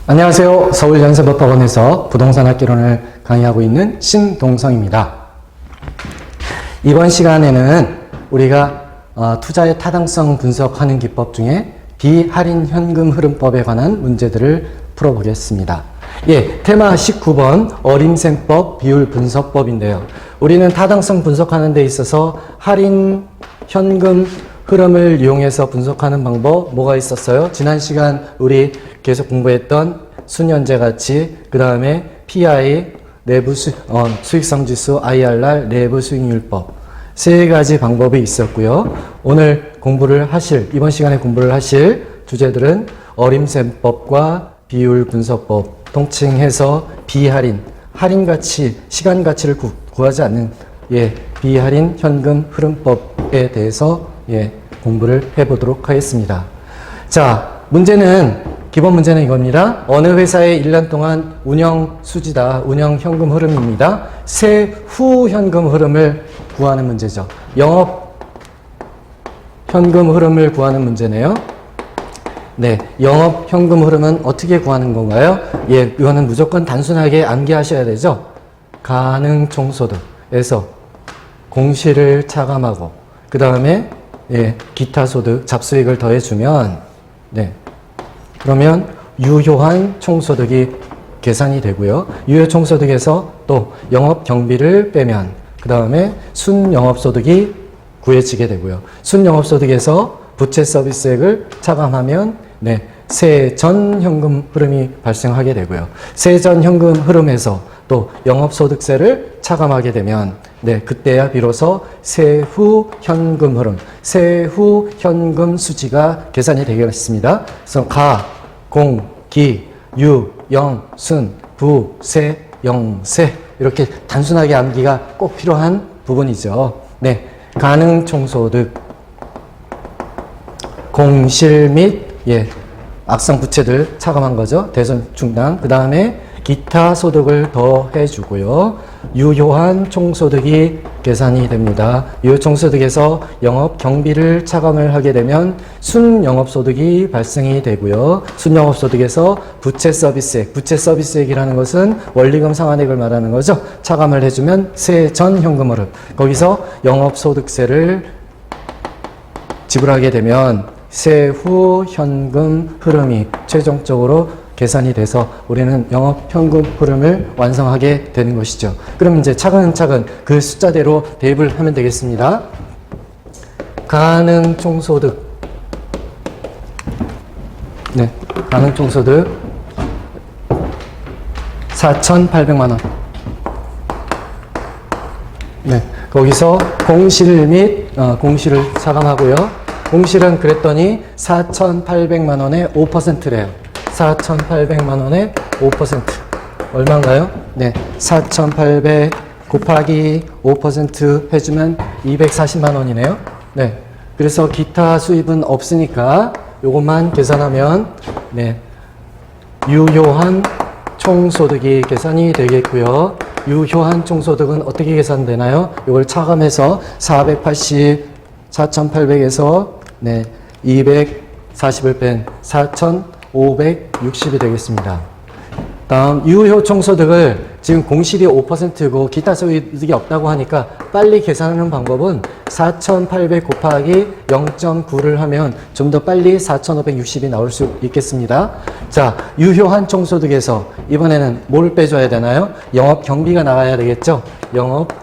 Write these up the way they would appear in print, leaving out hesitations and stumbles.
안녕하세요. 서울연세법학원에서 부동산 학개론을 강의하고 있는 신동성입니다. 이번 시간에는 우리가 투자의 타당성 분석하는 기법 중에 비할인 현금 흐름법에 관한 문제들을 풀어보겠습니다. 테마 19번 어림셈법 비율 분석법인데요. 우리는 타당성 분석하는 데 있어서 할인 현금 흐름을 이용해서 분석하는 방법 뭐가 있었어요? 지난 시간 우리 계속 공부했던 순현재 가치, 그 다음에 PI, 내부 수익성 지수, IRR, 내부 수익률법 세 가지 방법이 있었고요. 오늘 이번 시간에 공부를 하실 주제들은 어림셈법과 비율 분석법, 통칭해서 비할인, 할인 가치, 시간 가치를 구하지 않는 비할인 현금 흐름법에 대해서 공부를 해보도록 하겠습니다. 자, 기본 문제는 이겁니다. 어느 회사의 1년 동안 운영 수지다. 운영 현금 흐름입니다. 세후 현금 흐름을 구하는 문제죠. 영업 현금 흐름을 구하는 문제네요. 영업 현금 흐름은 어떻게 구하는 건가요? 이거는 무조건 단순하게 암기하셔야 되죠. 가능 총소득에서 공시를 차감하고 그 다음에 기타 소득, 잡수익을 더해주면 그러면 유효한 총소득이 계산이 되고요. 유효 총소득에서 또 영업 경비를 빼면 그 다음에 순영업소득이 구해지게 되고요. 순영업소득에서 부채 서비스액을 차감하면 세전 현금 흐름이 발생하게 되고요. 세전 현금 흐름에서 또 영업소득세를 차감하게 되면 그때야 비로소 세후 현금 흐름, 세후 현금 수지가 계산이 되겠습니다. 그래서 가, 공, 기, 유, 영, 순, 부, 세, 영세 이렇게 단순하게 암기가 꼭 필요한 부분이죠. 가능 총소득, 공실 및 악성 부채들 차감한 거죠. 대손 충당. 그 다음에 기타 소득을 더해주고요. 유효한 총소득이 계산이 됩니다. 유효 총소득에서 영업 경비를 차감을 하게 되면 순영업소득이 발생이 되고요. 순영업소득에서 부채 서비스액이라는 것은 원리금 상환액을 말하는 거죠. 차감을 해주면 세전 현금 흐름. 거기서 영업소득세를 지불하게 되면 세후 현금 흐름이 최종적으로 계산이 돼서 우리는 영업 현금 흐름을 완성하게 되는 것이죠. 그럼 이제 차근차근 그 숫자대로 대입을 하면 되겠습니다. 가능 총소득. 가능 총소득 4,800만 원. 거기서 공실 및 공실을 차감하고요. 공실은 그랬더니 4,800만 원의 5%래요. 4,800만 원의 5%. 얼마인가요? 4,800 곱하기 5% 해주면 240만 원이네요. 그래서 기타 수입은 없으니까 요것만 계산하면 유효한 총소득이 계산이 되겠고요. 유효한 총소득은 어떻게 계산되나요? 이걸 차감해서 480에서 240을 뺀 4,560이 되겠습니다. 다음 유효 총소득을 지금 공실이 5%고 기타 소득이 없다고 하니까 빨리 계산하는 방법은 4,800 곱하기 0.9를 하면 좀 더 빨리 4,560이 나올 수 있겠습니다. 자, 유효한 총소득에서 이번에는 뭘 빼줘야 되나요? 영업 경비가 나가야 되겠죠? 영업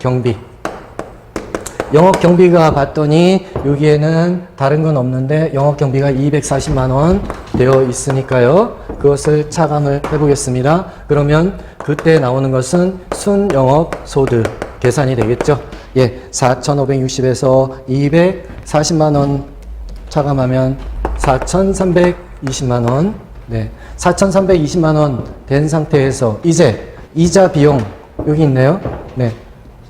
경비가 봤더니 여기에는 다른 건 없는데 영업 경비가 240만 원 되어 있으니까요. 그것을 차감을 해보겠습니다. 그러면 그때 나오는 것은 순영업 소득 계산이 되겠죠. 4,560에서 240만 원 차감하면 4,320만 원. 4,320만 원 된 상태에서 이제 이자 비용 여기 있네요.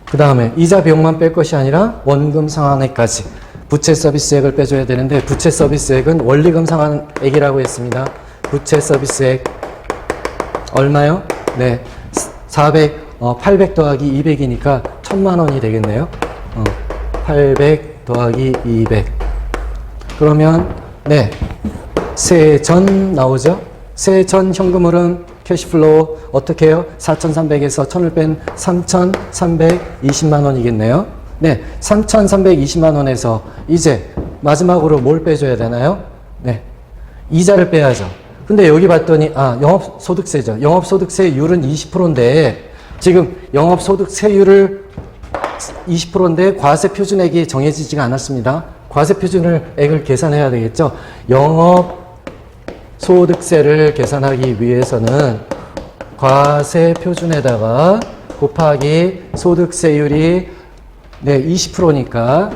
그 다음에 이자 비용만 뺄 것이 아니라 원금 상환액까지 부채 서비스액을 빼줘야 되는데 부채 서비스액은 원리금 상환액이라고 했습니다. 부채 서비스액 얼마요? 800 더하기 200이니까 1,000만 원이 되겠네요. 800 더하기 200 그러면 세전 나오죠? 세 전 현금흐름 캐시플로우 어떻게 해요? 4,300에서 1,000을 뺀 3,320만 원이겠네요. 네, 3,320만 원에서 이제 마지막으로 뭘 빼줘야 되나요? 네, 이자를 빼야죠. 근데 여기 봤더니 영업소득세죠. 영업소득세율은 20%인데 지금 영업소득세율을 20%인데 과세표준액이 정해지지가 않았습니다. 과세표준액을 계산해야 되겠죠. 영업소득세를 계산하기 위해서는 과세표준에다가 곱하기 소득세율이 20%니까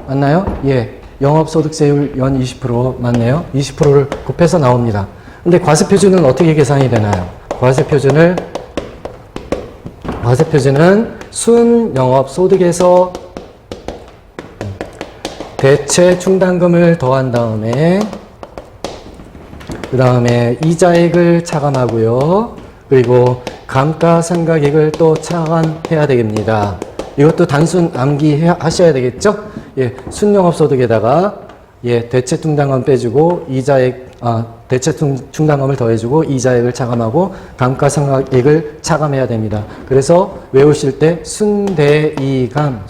맞나요? 예, 영업소득세율 연 20% 맞네요. 20%를 곱해서 나옵니다. 근데 과세표준은 어떻게 계산이 되나요? 과세표준은 순영업소득에서 대체 충당금을 더한 다음에 그 다음에 이자액을 차감하고요. 그리고 감가상각액을 또 차감해야 됩니다. 이것도 단순 암기하셔야 되겠죠? 예, 순영업소득에다가 대체 충당금 빼주고 대체 충당금을 더해주고 이자액을 차감하고 감가상각액을 차감해야 됩니다. 그래서 외우실 때 순대이감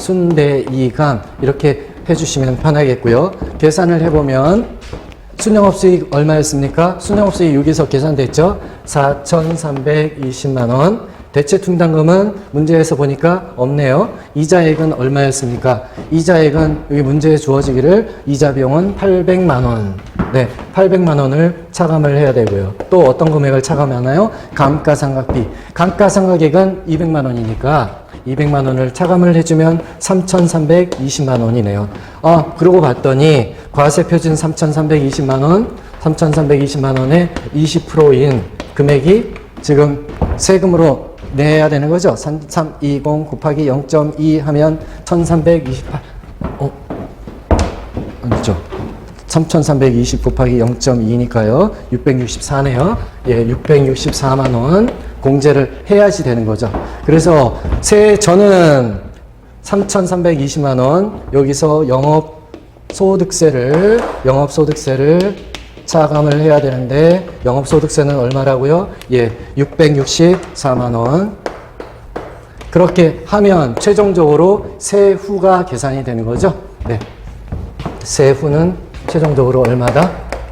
이렇게 해주시면 편하겠고요. 계산을 해보면 순영업수익 얼마였습니까? 순영업수익 여기서 계산됐죠? 4,320만 원. 대체 충당금은 문제에서 보니까 없네요. 이자액은 얼마였습니까? 이자액은 여기 문제에 주어지기를 이자 비용은 800만 원. 네, 800만 원을 차감을 해야 되고요. 또 어떤 금액을 차감하나요? 감가상각비. 감가상각액은 200만 원이니까 200만 원을 차감을 해주면 3,320만 원이네요. 그러고 봤더니 과세표준 3,320만 원, 3,320만 원의 20%인 금액이 지금 세금으로 내야 되는 거죠. 3320 곱하기 0.2 하면 1328. 아니죠. 3320 곱하기 0.2니까요. 664네요. 예, 664만 원 공제를 해야지 되는 거죠. 그래서 저는 3,320만 원 여기서 영업소득세를 차감을 해야 되는데 영업소득세는 얼마라고요? 예, 664만 원. 그렇게 하면 최종적으로 세후가 계산이 되는 거죠. 네, 세후는 최종적으로 얼마다?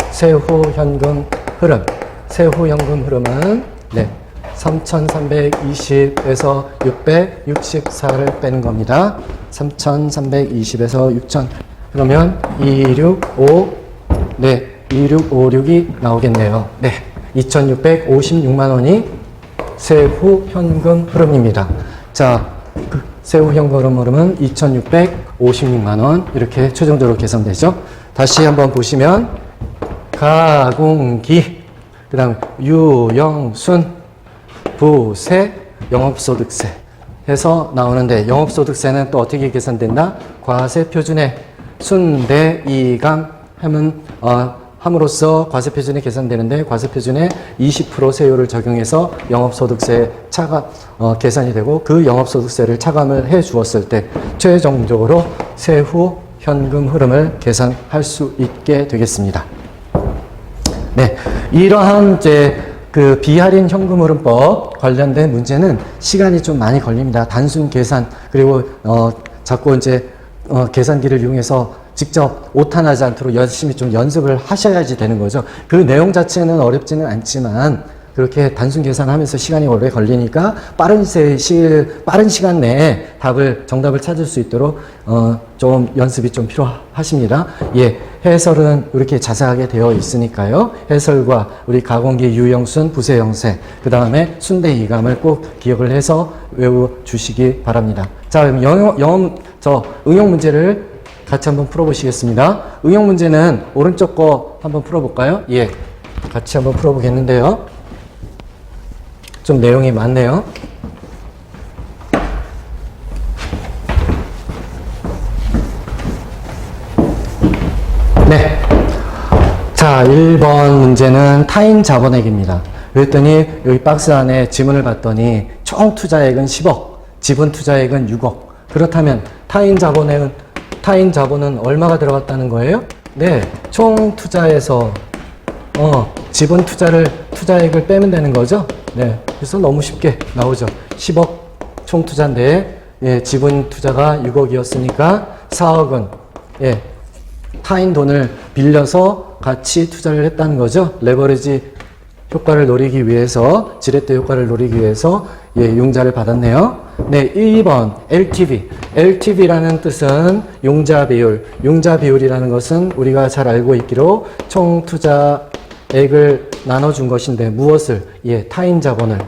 세후 현금 흐름은 3,320에서 664를 빼는 겁니다. 3,320에서 6,000 그러면 2656이 나오겠네요. 네, 2,656만 원이 세후 현금 흐름입니다. 자, 세후 현금 흐름은 2,656만 원 이렇게 최종적으로 계산되죠. 다시 한번 보시면 가공기, 그 다음 유영순, 부세, 영업소득세 해서 나오는데 영업소득세는 또 어떻게 계산된다? 과세표준에 순대이감 함으로써 과세표준이 계산되는데 과세표준에 20% 세율을 적용해서 영업소득세 계산이 되고 그 영업소득세를 차감을 해 주었을 때 최종적으로 세후 현금 흐름을 계산할 수 있게 되겠습니다. 네, 이러한 그 비할인 현금 흐름법 관련된 문제는 시간이 좀 많이 걸립니다. 단순 계산 그리고 자꾸 계산기를 이용해서 직접 오탄하지 않도록 열심히 좀 연습을 하셔야지 되는 거죠. 그 내용 자체는 어렵지는 않지만 그렇게 단순 계산하면서 시간이 오래 걸리니까 빠른 시간 내에 정답을 찾을 수 있도록 좀 연습이 좀 필요하십니다. 예, 해설은 이렇게 자세하게 되어 있으니까요. 해설과 우리 가공기 유영순 부세영세 그 다음에 순대이감을 꼭 기억을 해서 외워 주시기 바랍니다. 자, 그럼 응용 문제를 같이 한번 풀어보시겠습니다. 응용 문제는 오른쪽 거 한번 풀어볼까요? 예, 같이 한번 풀어보겠는데요. 좀 내용이 많네요. 네. 자, 1번 문제는 타인 자본액입니다. 그랬더니 여기 박스 안에 지문을 봤더니 총 투자액은 10억, 지분 투자액은 6억. 그렇다면 타인 자본은 얼마가 들어갔다는 거예요? 네, 총 투자에서 지분 투자액을 빼면 되는 거죠. 네. 그래서 너무 쉽게 나오죠. 10억 총 투자인데, 예, 지분 투자가 6억이었으니까 4억은, 예, 타인 돈을 빌려서 같이 투자를 했다는 거죠. 레버리지 효과를 노리기 위해서, 지렛대 효과를 노리기 위해서, 예, 융자를 받았네요. 네, 2번, LTV. LTV라는 뜻은 융자 비율. 융자 비율이라는 것은 우리가 잘 알고 있기로 총 투자액을 나눠준 것인데, 무엇을? 예, 타인 자본을.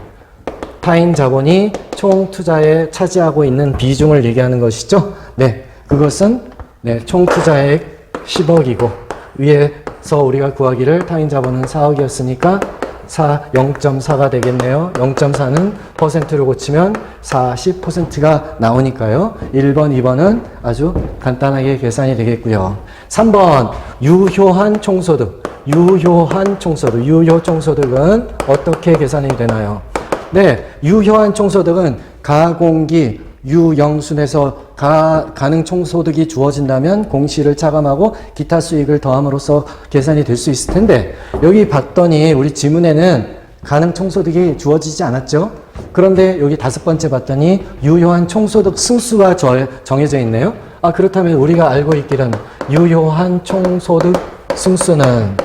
타인 자본이 총 투자에 차지하고 있는 비중을 얘기하는 것이죠. 네, 그것은, 네, 총 투자액 10억이고, 위에서 우리가 구하기를 타인 자본은 4억이었으니까 0.4가 되겠네요. 0.4는 퍼센트로 고치면 40%가 나오니까요. 1번, 2번은 아주 간단하게 계산이 되겠고요. 3번, 유효한 총소득. 유효한 총소득. 유효 총소득은 어떻게 계산이 되나요? 네, 유효한 총소득은 가공기 유영순에서 가능 총소득이 주어진다면 공시를 차감하고 기타 수익을 더함으로써 계산이 될 수 있을 텐데, 여기 봤더니 우리 지문에는 가능 총소득이 주어지지 않았죠? 그런데 여기 5번째 봤더니 유효한 총소득 승수가 정해져 있네요. 아, 그렇다면 우리가 알고 있기는 유효한 총소득 승수는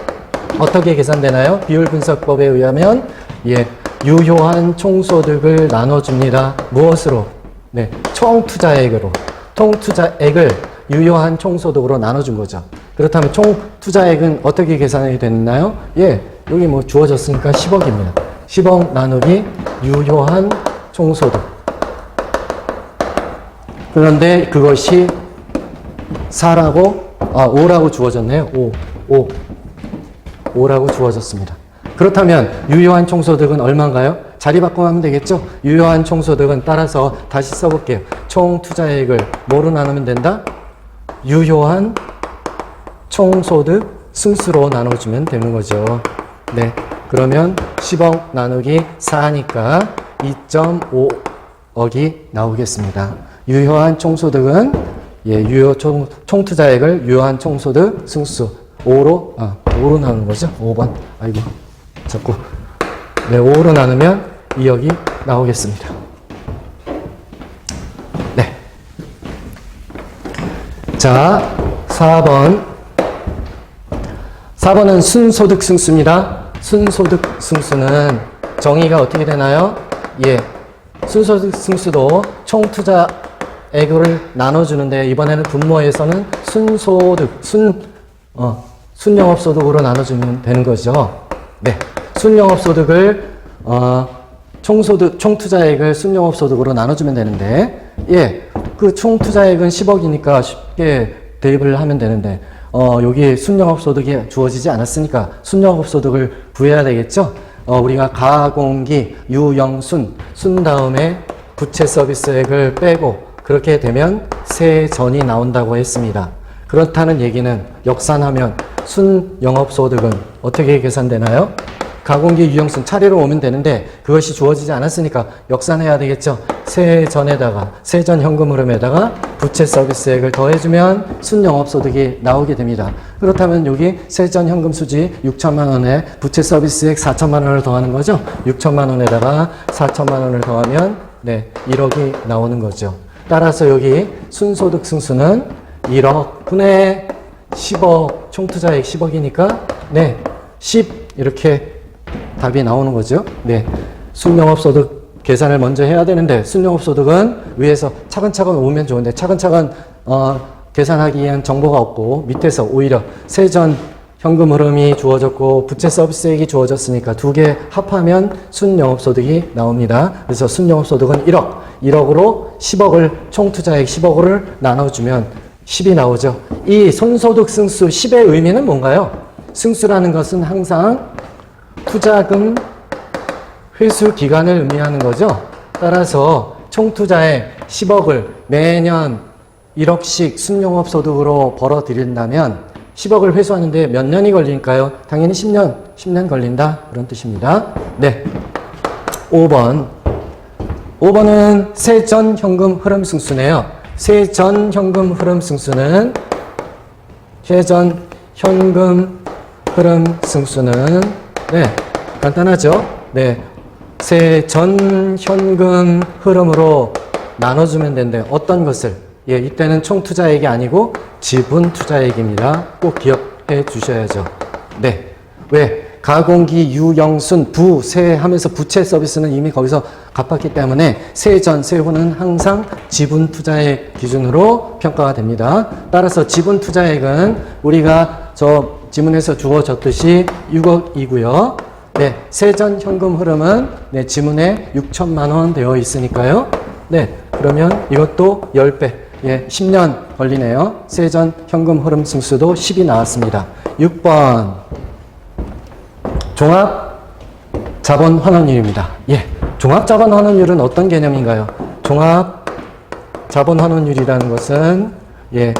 어떻게 계산되나요? 비율 분석법에 의하면, 예, 유효한 총소득을 나눠줍니다. 무엇으로? 네, 총 투자액으로. 총 투자액을 유효한 총소득으로 나눠준 거죠. 그렇다면 총 투자액은 어떻게 계산이 됐나요? 예, 여기 뭐 주어졌으니까 10억입니다. 10억 나누기 유효한 총소득. 그런데 그것이 5라고 주어졌네요. 5라고 주어졌습니다. 그렇다면 유효한 총소득은 얼마인가요? 자리 바꿔하면 되겠죠? 유효한 총소득은 따라서 다시 써볼게요. 총 투자액을 뭐로 나누면 된다? 유효한 총소득 승수로 나눠주면 되는 거죠. 네, 그러면 10억 나누기 4니까 2.5억이 나오겠습니다. 유효한 총소득은, 예, 유효 총투자액을 유효한 총소득 승수 5로 나누는 거죠. 5번. 아이고, 자꾸. 네, 5로 나누면 2억이 나오겠습니다. 네. 자, 4번. 4번은 순소득 승수입니다. 순소득 승수는 정의가 어떻게 되나요? 예. 순소득 승수도 총 투자액을 나눠주는데, 이번에는 분모에서는 순영업소득으로 나눠주면 되는 거죠. 네. 순영업소득을, 총투자액을 순영업소득으로 나눠주면 되는데, 예. 그 총투자액은 10억이니까 쉽게 대입을 하면 되는데, 여기 순영업소득이 주어지지 않았으니까 순영업소득을 구해야 되겠죠? 우리가 가공기, 유영순, 순 다음에 부채 서비스액을 빼고, 그렇게 되면 세전이 나온다고 했습니다. 그렇다는 얘기는 역산하면 순영업소득은 어떻게 계산되나요? 가공기 유형순 차례로 오면 되는데 그것이 주어지지 않았으니까 역산해야 되겠죠. 세전에다가, 세전 현금 흐름에다가 부채 서비스액을 더해주면 순영업소득이 나오게 됩니다. 그렇다면 여기 세전 현금 수지 6천만 원에 부채 서비스액 4천만 원을 더하는 거죠. 6천만 원에다가 4천만 원을 더하면, 네, 1억이 나오는 거죠. 따라서 여기 순소득 승수는 1억 분의 10억, 총투자액 10억이니까, 네, 10 이렇게 답이 나오는 거죠. 네, 순영업소득 계산을 먼저 해야 되는데, 순영업소득은 위에서 차근차근 오면 좋은데 차근차근 계산하기 위한 정보가 없고 밑에서 오히려 세전 현금 흐름이 주어졌고 부채 서비스액이 주어졌으니까 두 개 합하면 순영업소득이 나옵니다. 그래서 순영업소득은 1억, 1억으로 10억을, 총투자액 10억을 나눠주면 10이 나오죠. 이 순소득 승수 10의 의미는 뭔가요? 승수라는 것은 항상 투자금 회수 기간을 의미하는 거죠. 따라서 총투자액 10억을 매년 1억씩 순영업소득으로 벌어들인다면 10억을 회수하는데 몇 년이 걸릴까요? 당연히 10년 걸린다, 그런 뜻입니다. 네, 5번. 5번은 세전 현금 흐름 승수네요. 세전 현금 흐름 승수는 세전 현금 흐름 승수는 네, 간단하죠? 네. 세전 현금 흐름으로 나눠주면 되는데 어떤 것을? 예, 이때는 총 투자액이 아니고 지분 투자액입니다. 꼭 기억해 주셔야죠. 네. 왜? 가공기, 유영순, 부, 세 하면서 부채 서비스는 이미 거기서 갚았기 때문에 세전, 세후는 항상 지분 투자액 기준으로 평가가 됩니다. 따라서 지분 투자액은 우리가 저 지문에서 주어졌듯이 6억이고요. 네, 세전 현금 흐름은 네, 지문에 6천만 원 되어 있으니까요. 네, 그러면 이것도 10배, 예, 10년 걸리네요. 세전 현금 흐름 승수도 10이 나왔습니다. 6번. 종합 자본 환원율입니다. 예, 종합 자본 환원율은 어떤 개념인가요? 종합 자본 환원율이라는 것은 예,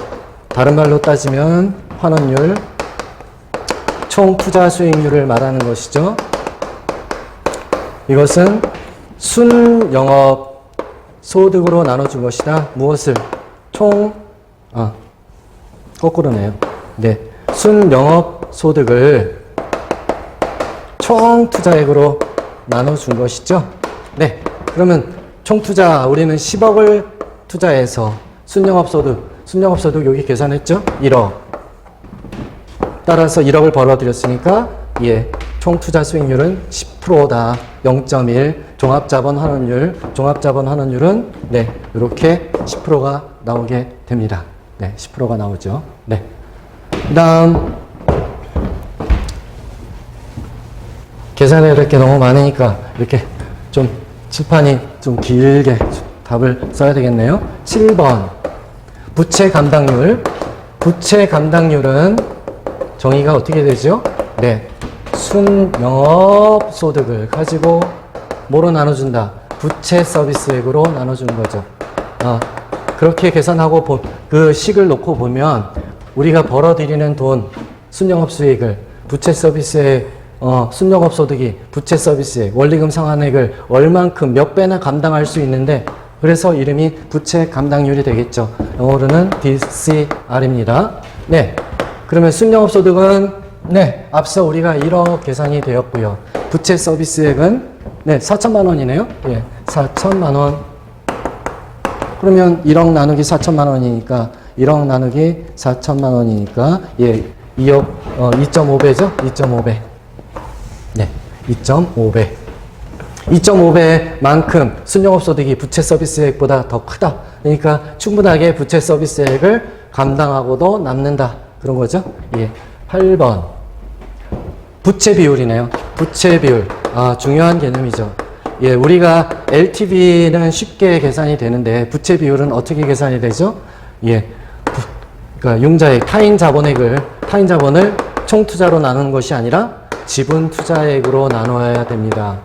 다른 말로 따지면 환원율, 총 투자 수익률을 말하는 것이죠. 이것은 순영업 소득으로 나눠준 것이다. 무엇을? 거꾸로네요. 네, 순영업 소득을 총 투자액으로 나눠준 것이죠. 네, 그러면 총 투자 우리는 10억을 투자해서 순영업소득 여기 계산했죠? 1억. 따라서 1억을 벌어들였으니까 예, 총 투자 수익률은 10%다. 0.1 종합자본 환원율은 네, 이렇게 10%가 나오게 됩니다. 네, 10%가 나오죠. 네. 그다음 계산해야 될 게 너무 많으니까 이렇게 좀 칠판이 좀 길게 답을 써야 되겠네요. 7번. 부채 감당률. 부채 감당률은 정의가 어떻게 되죠? 네. 순영업 소득을 가지고 뭐로 나눠준다? 부채 서비스액으로 나눠주는 거죠. 그렇게 계산하고 그 식을 놓고 보면 우리가 벌어들이는 돈, 순영업 수익을 부채 서비스액 순영업 소득이 부채 서비스액, 원리금 상환액을 얼만큼 몇 배나 감당할 수 있는데 그래서 이름이 부채 감당률이 되겠죠. 영어로는 DCR입니다. 네. 그러면 순영업 소득은 네, 앞서 우리가 1억 계산이 되었고요. 부채 서비스액은 네, 4천만 원이네요. 예, 4천만 원. 그러면 1억 나누기 4천만 원이니까 1억 나누기 4천만 원이니까 예, 2억 2.5배죠? 2.5배. 네, 2.5배. 2.5배만큼 순영업 소득이 부채 서비스액보다 더 크다. 그러니까 충분하게 부채 서비스액을 감당하고도 남는다. 그런 거죠. 예. 8번. 부채 비율이네요. 부채 비율. 중요한 개념이죠. 예, 우리가 LTV는 쉽게 계산이 되는데 부채 비율은 어떻게 계산이 되죠? 예. 그러니까 융자액, 타인 자본을 총 투자로 나누는 것이 아니라 지분 투자액으로 나눠야 됩니다.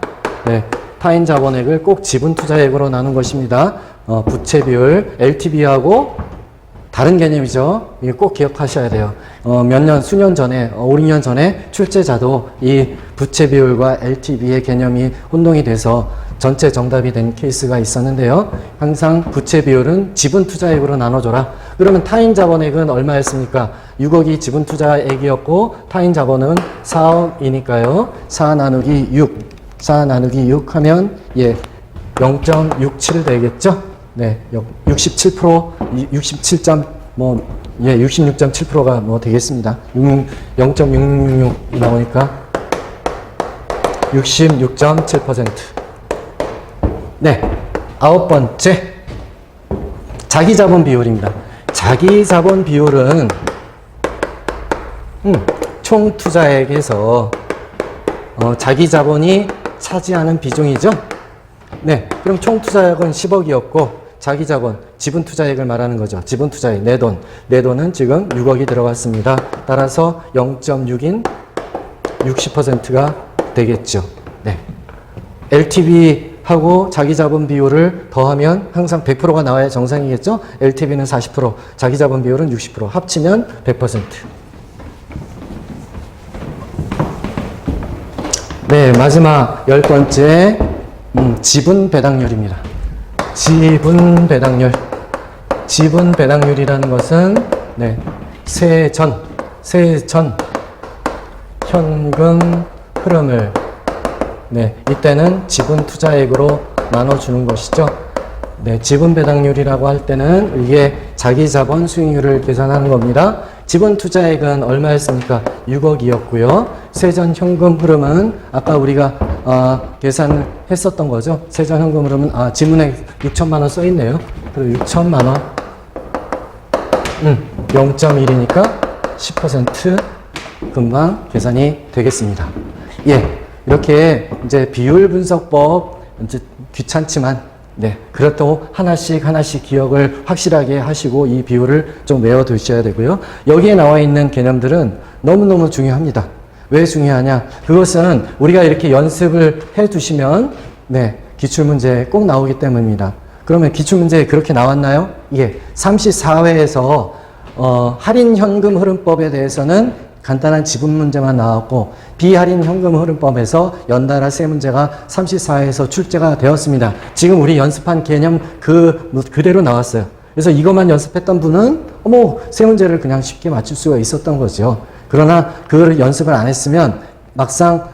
네. 타인 자본액을 꼭 지분 투자액으로 나눈 것입니다. 부채 비율, LTV하고 다른 개념이죠. 이게 꼭 기억하셔야 돼요. 수년 전에, 5, 6년 전에 출제자도 이 부채 비율과 LTV의 개념이 혼동이 돼서 전체 정답이 된 케이스가 있었는데요. 항상 부채 비율은 지분 투자액으로 나눠줘라. 그러면 타인 자본액은 얼마였습니까? 6억이 지분 투자액이었고 타인 자본은 4억이니까요. 4 나누기 6 하면 예, 0.67 되겠죠? 네, 67%, 66.7%가 뭐 되겠습니다. 0.666 나오니까 66.7%. 네, 9번째. 자기자본 비율입니다. 자기자본 비율은 총 투자액에서 자기자본이 차지하는 비중이죠. 네, 그럼 총 투자액은 10억이었고 자기자본, 지분 투자액을 말하는 거죠. 지분 투자액, 내 돈은 지금 6억이 들어갔습니다. 따라서 0.6인 60%가 되겠죠. 네. LTV하고 자기자본 비율을 더하면 항상 100%가 나와야 정상이겠죠. LTV는 40%, 자기자본 비율은 60%, 합치면 100%. 네, 마지막 10번째 지분 배당률입니다. 지분 배당률이라는 것은 네, 세전 현금 흐름을 네, 이때는 지분 투자액으로 나눠주는 것이죠. 네, 지분 배당률이라고 할 때는 이게 자기 자본 수익률을 계산하는 겁니다. 지분 투자액은 얼마였습니까? 6억이었고요. 세전 현금 흐름은 아까 우리가 계산을 했었던 거죠. 세전 현금 흐름은 지분액 6천만 원 써 있네요. 그리고 6천만 원 0.1이니까 10% 금방 계산이 되겠습니다. 예, 이렇게 이제 비율 분석법 이제 귀찮지만 네, 그렇다고 하나씩 기억을 확실하게 하시고 이 비율을 좀 외워두셔야 되고요. 여기에 나와 있는 개념들은 너무너무 중요합니다. 왜 중요하냐? 그것은 우리가 이렇게 연습을 해 두시면 네, 기출문제에 꼭 나오기 때문입니다. 그러면 기출문제에 그렇게 나왔나요? 예, 34회에서 할인 현금 흐름법에 대해서는 간단한 지분 문제만 나왔고 비할인 현금 흐름법에서 연달아 세 문제가 34회에서 출제가 되었습니다. 지금 우리 연습한 개념 그대로 나왔어요. 그래서 이것만 연습했던 분은 세 문제를 그냥 쉽게 맞출 수가 있었던 거죠. 그러나 그 연습을 안 했으면 막상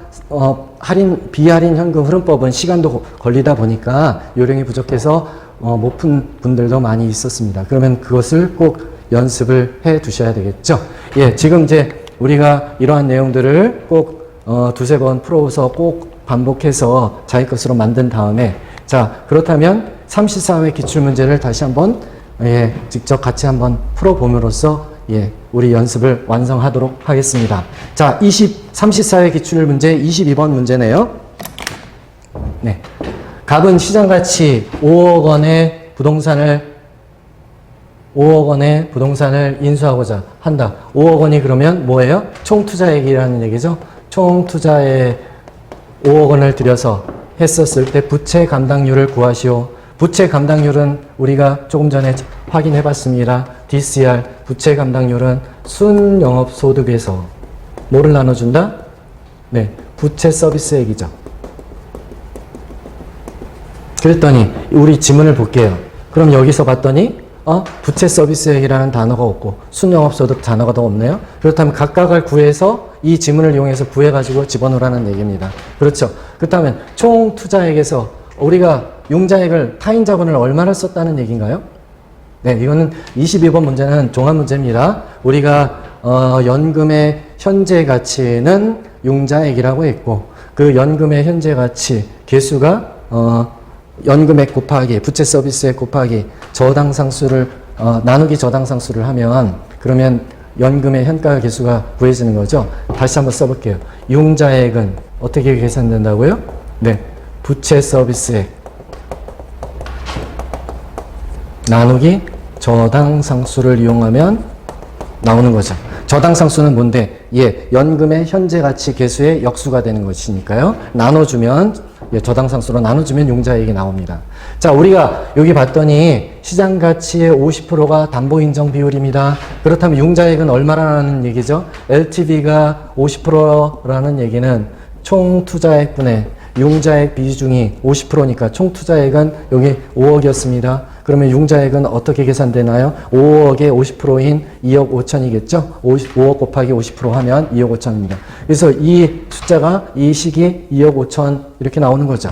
비할인 현금 흐름법은 시간도 걸리다 보니까 요령이 부족해서 못 푼 분들도 많이 있었습니다. 그러면 그것을 꼭 연습을 해 두셔야 되겠죠. 예, 지금 이제 우리가 이러한 내용들을 꼭 두세 번 풀어서 꼭 반복해서 자기 것으로 만든 다음에 자, 그렇다면 34회 기출문제를 다시 한번 직접 같이 한번 풀어봄으로써 우리 연습을 완성하도록 하겠습니다. 자, 34회 기출문제 22번 문제네요. 네. 갑은 시장가치 5억 원의 부동산을 인수하고자 한다. 5억 원이 그러면 뭐예요? 총투자액이라는 얘기죠. 총투자에 5억 원을 들여서 했었을 때 부채 감당률을 구하시오. 부채 감당률은 우리가 조금 전에 확인해 봤습니다. DCR, 부채 감당률은 순영업소득에서 뭐를 나눠준다? 네, 부채 서비스액이죠. 그랬더니 우리 지문을 볼게요. 그럼 여기서 봤더니 부채 서비스액이라는 단어가 없고 순영업소득 단어가 더 없네요. 그렇다면 각각을 구해서 이 지문을 이용해서 구해가지고 집어넣으라는 얘기입니다. 그렇죠. 그렇다면 총 투자액에서 우리가 융자액을 타인 자본을 얼마나 썼다는 얘기인가요? 네, 이거는 22번 문제는 종합 문제입니다. 우리가 연금의 현재 가치는 융자액이라고 했고 그 연금의 현재 가치 개수가 연금액 곱하기 부채 서비스액 곱하기 저당상수를 나누기 저당상수를 하면 그러면 연금의 현가 개수가 구해지는 거죠. 다시 한번 써볼게요. 융자액은 어떻게 계산된다고요? 네, 부채 서비스액 나누기 저당상수를 이용하면 나오는 거죠. 저당상수는 뭔데? 연금의 현재 가치 개수의 역수가 되는 것이니까요. 나눠주면 저당상수로 나눠주면 융자액이 나옵니다. 자, 우리가 여기 봤더니 시장가치의 50%가 담보인정 비율입니다. 그렇다면 융자액은 얼마라는 얘기죠? LTV가 50%라는 얘기는 총투자액분의 융자액 비중이 50%니까 총투자액은 여기 5억이었습니다. 그러면 융자액은 어떻게 계산되나요? 5억의 50%인 2억 5천이겠죠? 5억 곱하기 50% 하면 2억 5천입니다. 그래서 이 숫자가 이 식이 2억 5천 이렇게 나오는 거죠.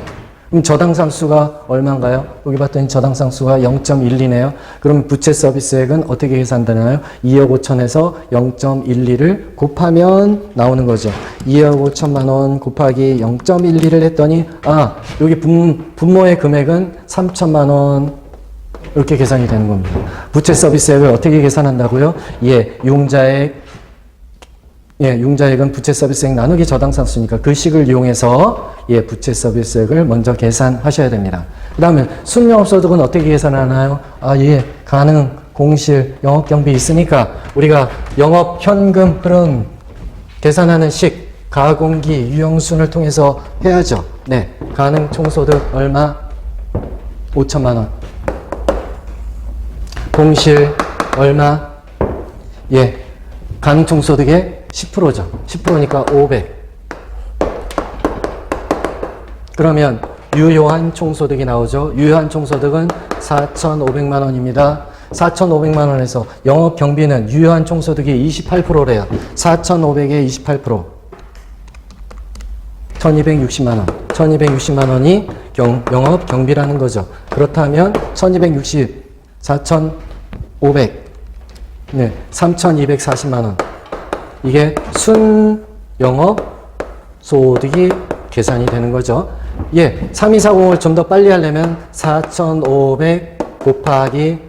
그럼 저당상수가 얼마인가요? 여기 봤더니 저당상수가 0.12네요. 그럼 부채 서비스액은 어떻게 계산되나요? 2억 5천에서 0.12를 곱하면 나오는 거죠. 2억 5천만 원 곱하기 0.12를 했더니 여기 분모의 금액은 3천만 원 이렇게 계산이 되는 겁니다. 부채 서비스액을 어떻게 계산한다고요? 융자액은 부채 서비스액 나누기 저당상수니까 그 식을 이용해서 부채 서비스액을 먼저 계산하셔야 됩니다. 그 다음에 순영업소득은 어떻게 계산하나요? 가능, 공실, 영업경비 있으니까 우리가 영업현금 흐름 계산하는 식, 가공기, 유형순을 통해서 해야죠. 네, 가능 총소득 얼마? 5천만 원. 공실 얼마? 가능 총소득의 10%죠. 10%니까 500. 그러면 유효한 총소득이 나오죠. 유효한 총소득은 4,500만 원입니다. 4,500만 원에서 영업경비는 유효한 총소득이 28%래요. 4,500에 28%. 1260만 원. 1260만 원이 영업 경비라는 거죠. 그렇다면 1260, 4500, 네, 3240만 원. 이게 순 영업 소득이 계산이 되는 거죠. 예, 3240을 좀 더 빨리 하려면 4500 곱하기,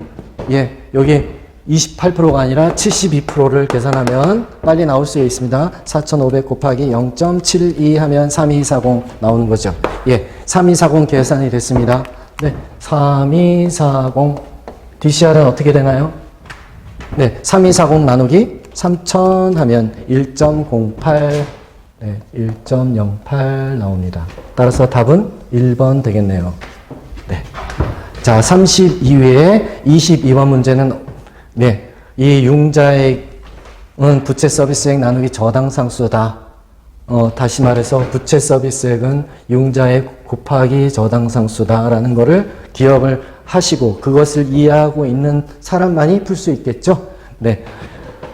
예, 여기 28%가 아니라 72%를 계산하면 빨리 나올 수 있습니다. 4500 곱하기 0.72 하면 3240 나오는 거죠. 예, 3240 계산이 됐습니다. 네, 3240 DCR은 어떻게 되나요? 네, 3240 나누기 3000 하면 1.08, 네, 1.08 나옵니다. 따라서 답은 1번 되겠네요. 네. 자, 32회에 22번 문제는, 네, 이 융자액은 부채 서비스액 나누기 저당상수다. 다시 말해서 부채 서비스액은 융자액 곱하기 저당상수다라는 거를 기억을 하시고 그것을 이해하고 있는 사람만이 풀 수 있겠죠. 네.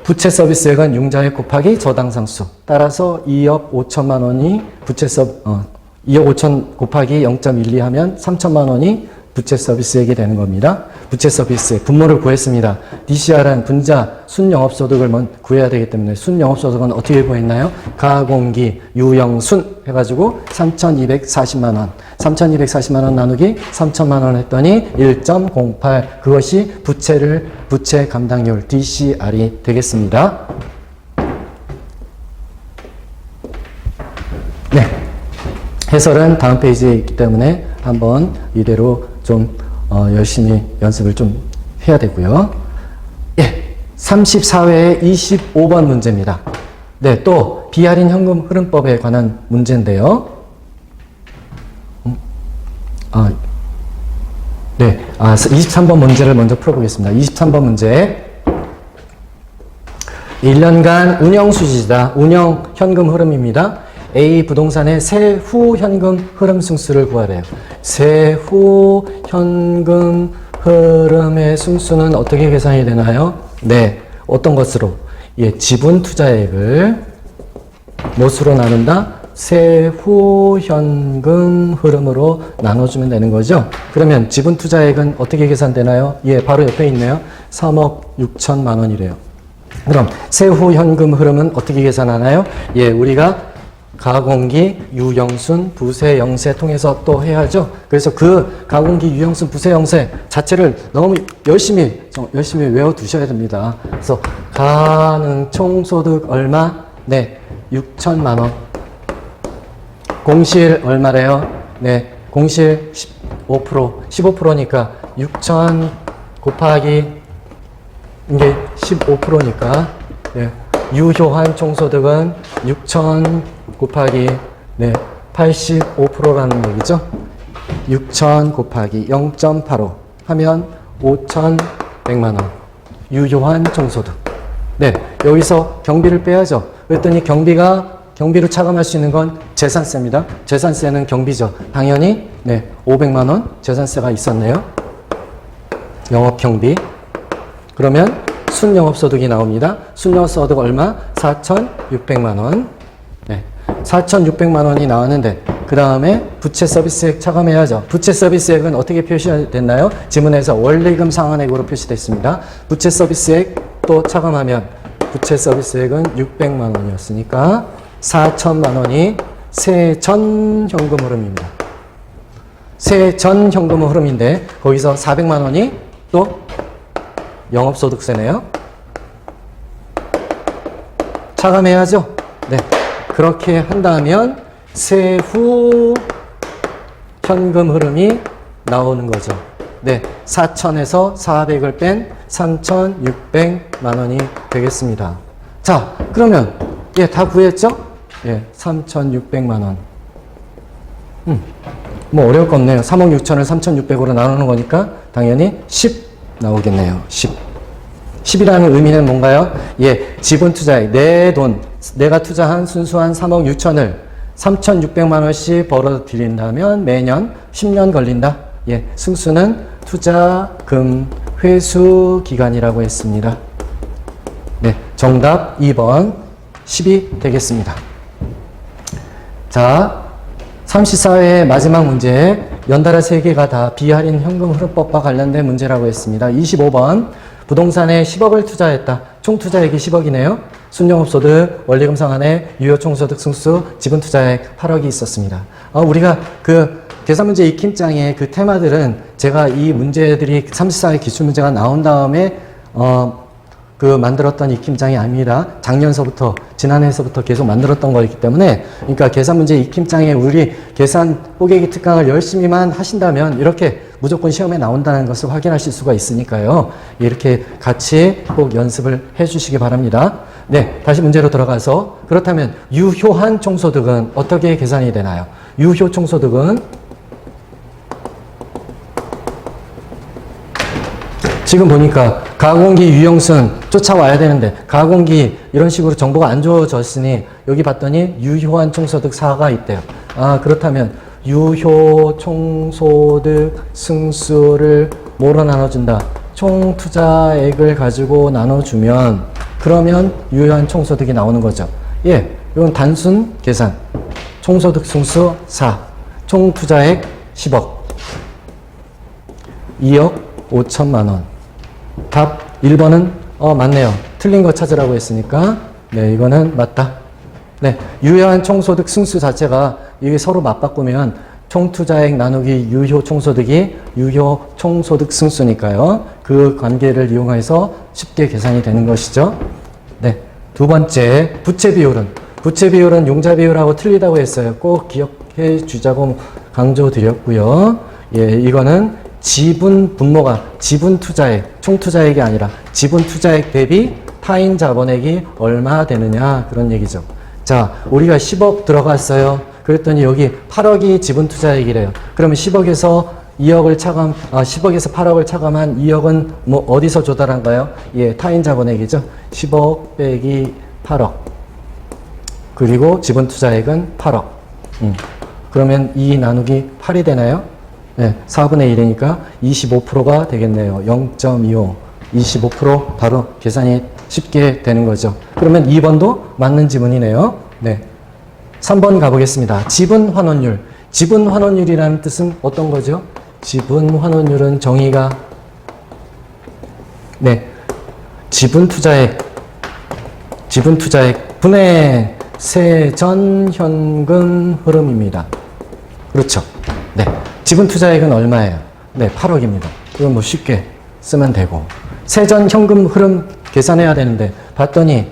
부채 서비스액은 융자액 곱하기 저당상수. 따라서 2억 5천만 원이 2억 5천 곱하기 0.12 하면 3천만 원이 부채 서비스액이 되는 겁니다. 부채 서비스액 분모를 구했습니다. DCR은 분자 순영업소득을 구해야 되기 때문에 순영업소득은 어떻게 구했나요? 가공기 유영순 해가지고 3240만 원. 3240만 원 나누기 3천만 원 했더니 1.08. 그것이 부채 감당률 DCR이 되겠습니다. 네. 해설은 다음 페이지에 있기 때문에 한번 이대로 좀 열심히 연습을 좀 해야 되고요. 예, 34회의 25번 문제입니다. 네, 또 비할인 현금 흐름법에 관한 문제인데요. 네, 23번 문제를 먼저 풀어보겠습니다. 23번 문제. 1년간 운영 수지다. 운영 현금 흐름입니다. A 부동산의 세후 현금 흐름 승수를 구하래요. 세후 현금 흐름의 승수는 어떻게 계산이 되나요? 네, 어떤 것으로? 예, 지분 투자액을 무엇으로 나눈다? 세후 현금 흐름으로 나눠주면 되는 거죠. 그러면 지분 투자액은 어떻게 계산되나요? 예, 바로 옆에 있네요. 3억 6천만 원이래요. 그럼 세후 현금 흐름은 어떻게 계산하나요? 예, 우리가 가공기, 유영순, 부세, 영세 통해서 또 해야죠. 그래서 그 가공기, 유영순, 부세, 영세 자체를 너무 열심히 외워두셔야 됩니다. 그래서 가능 총소득 얼마? 네, 6천만 원. 공실 얼마래요? 네, 공실 15%니까 6천 곱하기 이게 15%니까 네, 유효한 총소득은 6천 곱하기 네, 85%라는 얘기죠. 6천 곱하기 0.85 하면 5,100만 원. 유효한 총소득. 네, 여기서 경비를 빼야죠. 그랬더니 경비로 차감할 수 있는 건 재산세입니다. 재산세는 경비죠. 당연히 네, 500만 원 재산세가 있었네요. 영업경비. 그러면 순영업소득이 나옵니다. 순영업소득 얼마? 4,600만 원. 네, 4,600만 원이 나왔는데 그 다음에 부채 서비스액 차감해야죠. 부채 서비스액은 어떻게 표시됐나요? 지문에서 원리금 상환액으로 표시됐습니다. 부채 서비스액 또 차감하면 부채 서비스액은 600만 원이었으니까 4천만 원이 세전 현금 흐름입니다. 세전 현금 흐름인데 거기서 400만 원이 또 영업소득세네요. 차감해야죠. 네, 그렇게 한다면 세후 현금 흐름이 나오는 거죠. 네, 4천에서 400을 뺀 3,600만 원이 되겠습니다. 자, 그러면 예, 다 구했죠? 예, 3,600만 원. 뭐 어려울 거 없네요. 3억 6천을 3,600으로 나누는 거니까 당연히 10 나오겠네요. 10. 10이라는 의미는 뭔가요? 예, 지분 투자액, 내 돈, 내가 투자한 순수한 3억 6천을 3,600만 원씩 벌어들인다면 매년 10년 걸린다. 예, 승수는 투자금 회수 기간이라고 했습니다. 네, 정답 2번 10이 되겠습니다. 자, 34회 마지막 문제, 연달아 3개가 다 비할인 현금 흐름법과 관련된 문제라고 했습니다. 25번, 부동산에 10억을 투자했다. 총 투자액이 10억이네요. 순영업소득, 원리금 상환액, 유효 총소득 승수, 지분 투자액 8억이 있었습니다. 우리가 그 계산 문제 익힘장의 그 테마들은 제가 이 문제들이 34회 기출문제가 나온 다음에 그 만들었던 익힘장이 아니라 작년서부터 지난해에서부터 계속 만들었던 거였기 때문에, 그러니까 계산 문제 익힘장에 우리 계산 뽀개기 특강을 열심히만 하신다면 이렇게 무조건 시험에 나온다는 것을 확인하실 수가 있으니까요. 이렇게 같이 꼭 연습을 해 주시기 바랍니다. 네, 다시 문제로 들어가서, 그렇다면 유효한 총소득은 어떻게 계산이 되나요? 유효 총소득은 지금 보니까 가공기 유형순 쫓아와야 되는데 가공기 이런 식으로 정보가 안 주어졌으니 여기 봤더니 유효한 총소득 4가 있대요. 그렇다면 유효 총소득 승수를 뭐로 나눠준다? 총 투자액을 가지고 나눠주면 그러면 유효한 총소득이 나오는 거죠. 예, 이건 단순 계산. 총소득 승수 4, 총 투자액 10억, 2억 5천만 원. 답 1번은 맞네요. 틀린 거 찾으라고 했으니까 네, 이거는 맞다. 네, 유효한 총소득 승수 자체가 이게 서로 맞바꾸면 총투자액 나누기 유효 총소득이 유효 총소득 승수니까요. 그 관계를 이용해서 쉽게 계산이 되는 것이죠. 네, 두 번째 부채 비율은, 부채 비율은 용자 비율하고 틀리다고 했어요. 꼭 기억해 주자고 강조드렸고요. 예, 이거는 지분 분모가 지분 투자액, 총 투자액이 아니라 지분 투자액 대비 타인 자본액이 얼마 되느냐, 그런 얘기죠. 자, 우리가 10억 들어갔어요. 그랬더니 여기 8억이 지분 투자액이래요. 그러면 10억에서 2억을 차감, 10억에서 8억을 차감한 2억은 뭐 어디서 조달한가요? 예, 타인 자본액이죠. 10억 빼기 8억. 그리고 지분 투자액은 8억. 그러면 2 나누기 8이 되나요? 네, 4분의 1이니까 25%가 되겠네요. 0.25. 25% 바로 계산이 쉽게 되는 거죠. 그러면 2번도 맞는 지문이네요. 네. 3번 가보겠습니다. 지분 환원율. 지분 환원율이라는 뜻은 어떤 거죠? 지분 환원율은 정의가 네, 지분 투자액 분의 세전 현금 흐름입니다. 그렇죠. 네. 지분 투자액은 얼마예요? 네, 8억입니다. 이건 뭐 쉽게 쓰면 되고. 세전 현금 흐름 계산해야 되는데 봤더니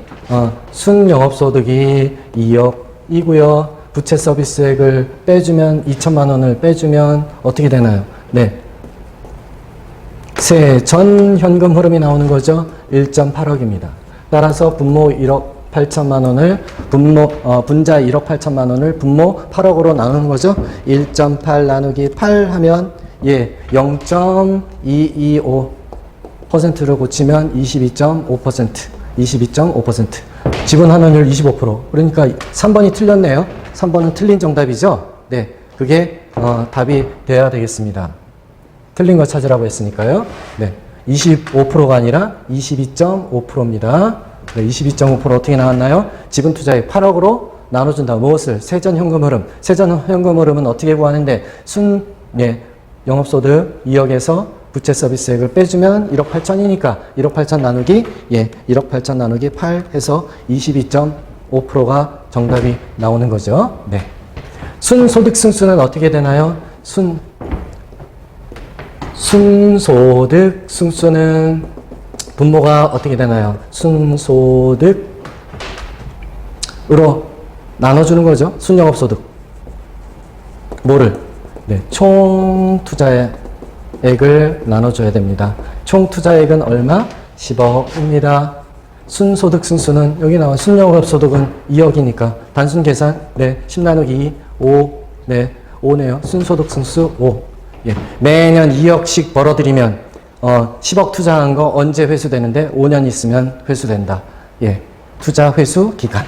순영업소득이 2억이고요. 부채 서비스액을 빼주면 2천만 원을 빼주면 어떻게 되나요? 네, 세전 현금 흐름이 나오는 거죠. 1.8억입니다. 따라서 분모 1억 8천만 원을 분자 1억 8천만 원을 분모 8억으로 나누는 거죠. 1.8 나누기 8 하면 예, 0.225%를 고치면 22.5%. 지분 환원율 25%. 그러니까 3번이 틀렸네요. 3번은 틀린 정답이죠. 네, 그게 답이 돼야 되겠습니다. 틀린 거 찾으라고 했으니까요. 네, 25%가 아니라 22.5%입니다. 네, 22.5% 어떻게 나왔나요? 지분 투자액 8억으로 나눠준다. 무엇을? 세전 현금 흐름. 세전 현금 흐름은 어떻게 구하는데 영업소득 2억에서 부채 서비스액을 빼주면 1억 8천이니까 1억 8천 나누기 1억 8천 나누기 8 해서 22.5%가 정답이 나오는 거죠. 네. 순소득 승수는 어떻게 되나요? 순소득 승수는 분모가 어떻게 되나요? 순소득으로 나눠주는 거죠. 순영업소득. 뭐를? 네, 총 투자액을 나눠줘야 됩니다. 총 투자액은 얼마? 10억입니다. 순소득 승수는 여기 나와 순영업소득은 2억이니까 단순 계산, 네, 10 나누기 2, 5, 네, 5네요. 순소득 승수 5. 예, 매년 2억씩 벌어들이면 10억 투자한 거 언제 회수되는데 5년 있으면 회수된다. 예, 투자 회수 기간.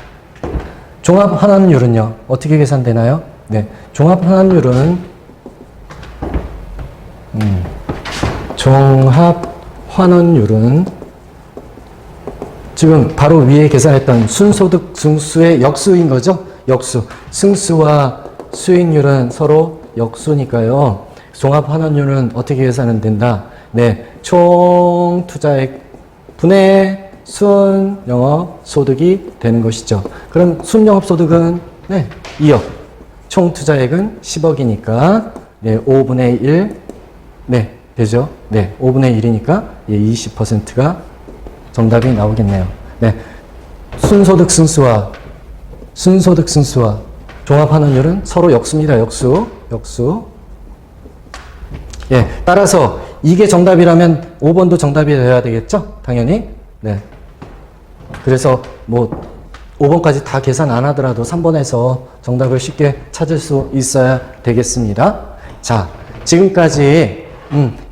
종합 환원율은요, 어떻게 계산되나요? 네, 종합 환원율은 지금 바로 위에 계산했던 순소득 승수의 역수인 거죠. 역수. 승수와 수익률은 서로 역수니까요. 종합환원율은 어떻게 계산은 된다? 네, 총 투자액 분의 순 영업 소득이 되는 것이죠. 그럼 순 영업 소득은 네, 2억. 총 투자액은 10억이니까 네, 5분의 1 네, 되죠? 네, 5분의 1이니까 예, 20%가 정답이 나오겠네요. 네. 순소득 승수와 종합환원율은 서로 역수입니다. 역수. 예, 따라서 이게 정답이라면 5번도 정답이 되어야 되겠죠? 당연히. 네. 그래서 뭐 5번까지 다 계산 안 하더라도 3번에서 정답을 쉽게 찾을 수 있어야 되겠습니다. 자, 지금까지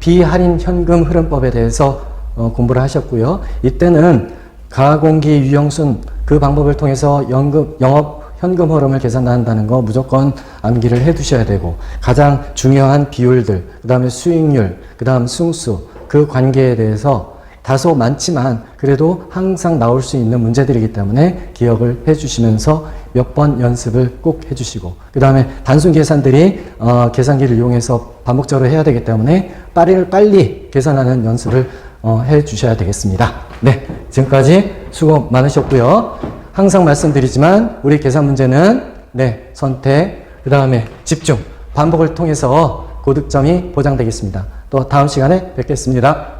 비할인 현금 흐름법에 대해서 공부를 하셨고요. 이때는 가공기 유형순 그 방법을 통해서 영업 현금 흐름을 계산한다는 거 무조건 암기를 해 두셔야 되고, 가장 중요한 비율들, 그 다음에 수익률, 그 다음 승수, 그 관계에 대해서 다소 많지만 그래도 항상 나올 수 있는 문제들이기 때문에 기억을 해 주시면서 몇 번 연습을 꼭 해 주시고, 그 다음에 단순 계산들이 계산기를 이용해서 반복적으로 해야 되기 때문에 빨리 계산하는 연습을 해 주셔야 되겠습니다. 네, 지금까지 수고 많으셨고요. 항상 말씀드리지만 우리 계산 문제는 네, 선택, 그 다음에 집중, 반복을 통해서 고득점이 보장되겠습니다. 또 다음 시간에 뵙겠습니다.